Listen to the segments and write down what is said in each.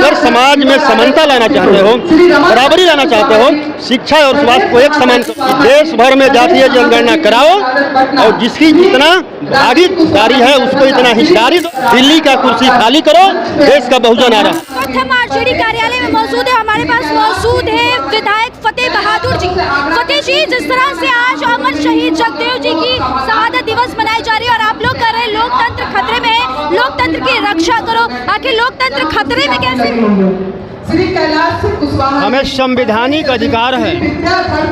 अगर समाज में समानता लाना चाहते हो, बराबरी लाना चाहते हो, शिक्षा और स्वास्थ्य को एक समान देश भर में जातीय जनगणना कराओ और जिसकी जितना भागीदारी है उसको इतना हिस्सेदारी दो। दिल्ली का कुर्सी खाली करो, देश का बहुजन आ रहा। हम आरजेडी कार्यालय में मौजूद है। हमारे पास मौजूद है विधायक फतेह बहादुर जी। फतेह जी, जिस तरह से आज अमर शहीद जगदेव जी की शहादत दिवस मनाई जा रही है और आप लोग कर रहे हैं लोकतंत्र खतरे में है, लोकतंत्र की रक्षा करो, आखिर लोकतंत्र खतरे में कैसे? हमें संवैधानिक अधिकार है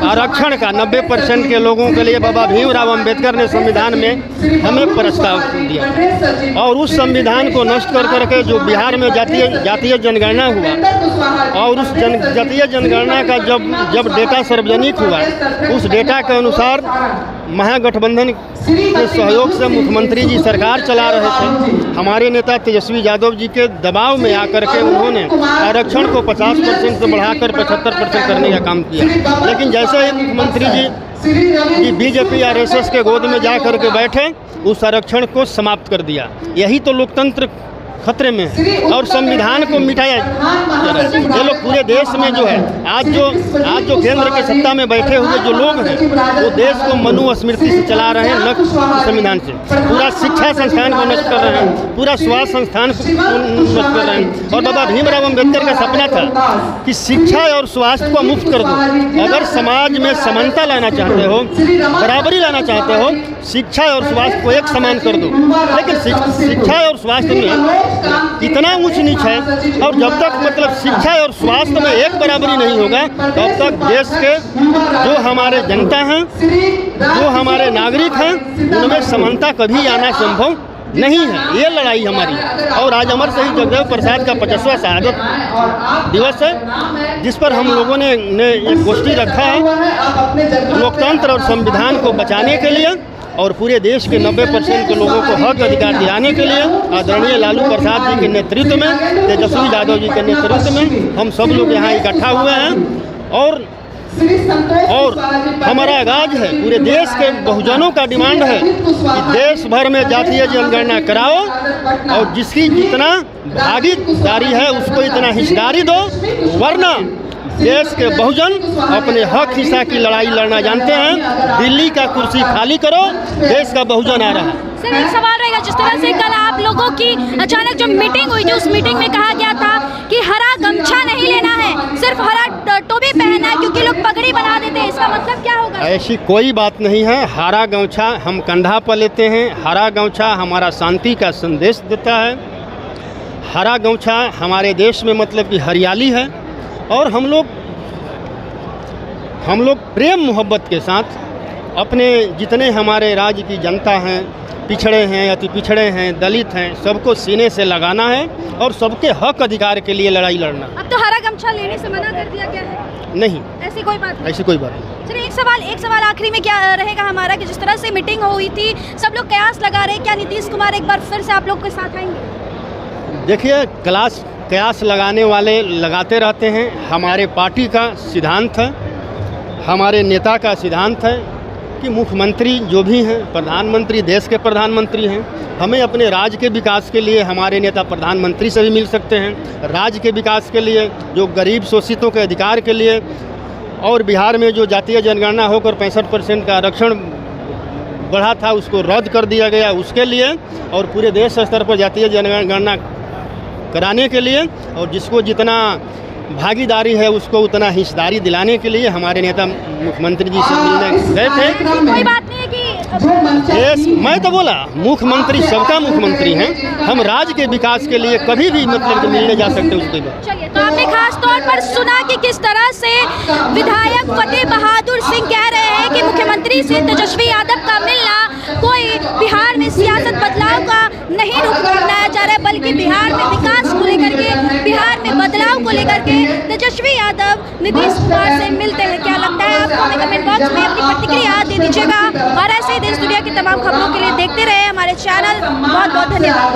आरक्षण का। 90% के लोगों के लिए बाबा भीमराव अंबेडकर ने संविधान में हमें प्रस्ताव दिया और उस संविधान को नष्ट कर करके जो बिहार में जातीय जनगणना हुआ और उस जातीय जनगणना का जब डेटा सार्वजनिक हुआ, उस डेटा के अनुसार महागठबंधन के सहयोग से मुख्यमंत्री जी सरकार चला रहे थे। हमारे नेता तेजस्वी यादव जी के दबाव में आकर के उन्होंने आरक्षण को 50% से बढ़ाकर 75% करने का काम किया। लेकिन जैसे ही मुख्यमंत्री जी बीजेपी आरएसएस के गोद में जा कर के बैठे, उस आरक्षण को समाप्त कर दिया। यही तो लोकतंत्र खतरे में है और संविधान को मिटाया जा रहा है। ये लोग पूरे देश में जो है आज जो केंद्र के सत्ता में बैठे हुए जो लोग हैं वो देश को मनुस्मृति से चला रहे हैं, न संविधान से। पूरा शिक्षा संस्थान को नष्ट कर रहे हैं, पूरा स्वास्थ्य संस्थान को नष्ट कर रहे हैं। और बाबा भीमराव अम्बेडकर का सपना था कि शिक्षा और स्वास्थ्य को मुफ्त कर दो। अगर समाज में समानता लाना चाहते हो, बराबरी लाना चाहते हो, शिक्षा और स्वास्थ्य को एक समान कर दो। लेकिन शिक्षा और स्वास्थ्य में इतना ऊंच नीच है और जब तक मतलब शिक्षा और स्वास्थ्य में एक बराबरी नहीं होगा तब तक देश के जो हमारे जनता हैं, जो हमारे नागरिक हैं, उनमें समानता कभी आना संभव नहीं है। ये लड़ाई हमारी। और आज अमर शहीद जगदेव प्रसाद का 50वां शहादत दिवस है, जिस पर हम लोगों ने एक गोष्ठी रखा है लोकतंत्र और संविधान को बचाने के लिए और पूरे देश के 90% के लोगों को हक अधिकार दिलाने के लिए आदरणीय लालू प्रसाद जी के नेतृत्व में, तेजस्वी यादव जी के नेतृत्व में हम सब लोग यहाँ इकट्ठा हुए हैं। और हमारा आगाज है, पूरे देश के बहुजनों का डिमांड है कि देश भर में जातीय जनगणना कराओ और जिसकी जितना भागीदारी है उसको इतना हिस्सेदारी दो, वरना देश के बहुजन अपने हक हिस्सा की लड़ाई लड़ना जानते हैं। दिल्ली का कुर्सी खाली करो, देश का बहुजन आ रहा है। सर, एक सवाल रहेगा, जिस तरह से कल आप लोगों की अचानक जो मीटिंग हुई थी, उस मीटिंग में कहा गया था कि हरा गमछा नहीं लेना है, सिर्फ हरा टोपी पहनना है क्योंकि लोग पगड़ी बना देते हैं, इसका मतलब क्या होगा? ऐसी कोई बात नहीं है। हरा गमछा हम कंधा पर लेते हैं। हरा गमछा हमारा शांति का संदेश देता है। हरा गमछा हमारे देश में मतलब कि हरियाली है और हम लोग प्रेम मोहब्बत के साथ अपने जितने हमारे राज्य की जनता हैं, पिछड़े हैं, अति पिछड़े हैं, दलित हैं, सबको सीने से लगाना है और सबके हक अधिकार के लिए लड़ाई लड़ना। अब तो हरा गमछा लेने से मना कर दिया गया है? नहीं, ऐसी कोई बात नहीं। ऐसी कोई बात नहीं। चलिए, एक सवाल आखिरी में क्या रहेगा हमारा कि जिस तरह से मीटिंग हुई थी, सब लोग कयास लगा रहे हैं, क्या नीतीश कुमार एक बार फिर से आप लोग के साथ आएंगे? देखिए, कयास लगाने वाले लगाते रहते हैं। हमारे पार्टी का सिद्धांत है, हमारे नेता का सिद्धांत है कि मुख्यमंत्री जो भी हैं, प्रधानमंत्री देश के प्रधानमंत्री हैं। हमें अपने राज्य के विकास के लिए हमारे नेता प्रधानमंत्री से भी मिल सकते हैं। राज्य के विकास के लिए, जो गरीब शोषितों के अधिकार के लिए, और बिहार में जो जातीय जनगणना होकर 65% का आरक्षण बढ़ा था उसको रद्द कर दिया गया, उसके लिए, और पूरे देश स्तर पर जातीय जनगणना कराने के लिए, और जिसको जितना भागीदारी है उसको उतना हिस्सेदारी दिलाने के लिए हमारे नेता मुख्यमंत्री जी से मिलने गए थे। कोई बात नहीं है कि मैं तो बोला मुख्यमंत्री सबका मुख्यमंत्री हैं। हम राज्य के विकास के लिए कभी भी मतलब कि मिलने जा सकते हैं उसके बाद। चलिए, तो आपने खास तौर पर सुना कि किस तरह से विधायक फतेह बहादुर सिंह कह रहे हैं कि मुख्यमंत्री से तेजस्वी यादव का मिलना कोई बिहार में सियासत बदलाव का नहीं रूप अपनाया जा रहा है, बल्कि बिहार में विकास को लेकर के, बिहार में बदलाव को लेकर के तेजस्वी यादव नीतीश कुमार से मिलते हैं। क्या लगता है आपको? हमें कमेंट बॉक्स में अपनी प्रतिक्रिया दे दीजिएगा और ऐसे ही देश दुनिया की तमाम खबरों के लिए देखते रहे हमारे चैनल। बहुत बहुत धन्यवाद।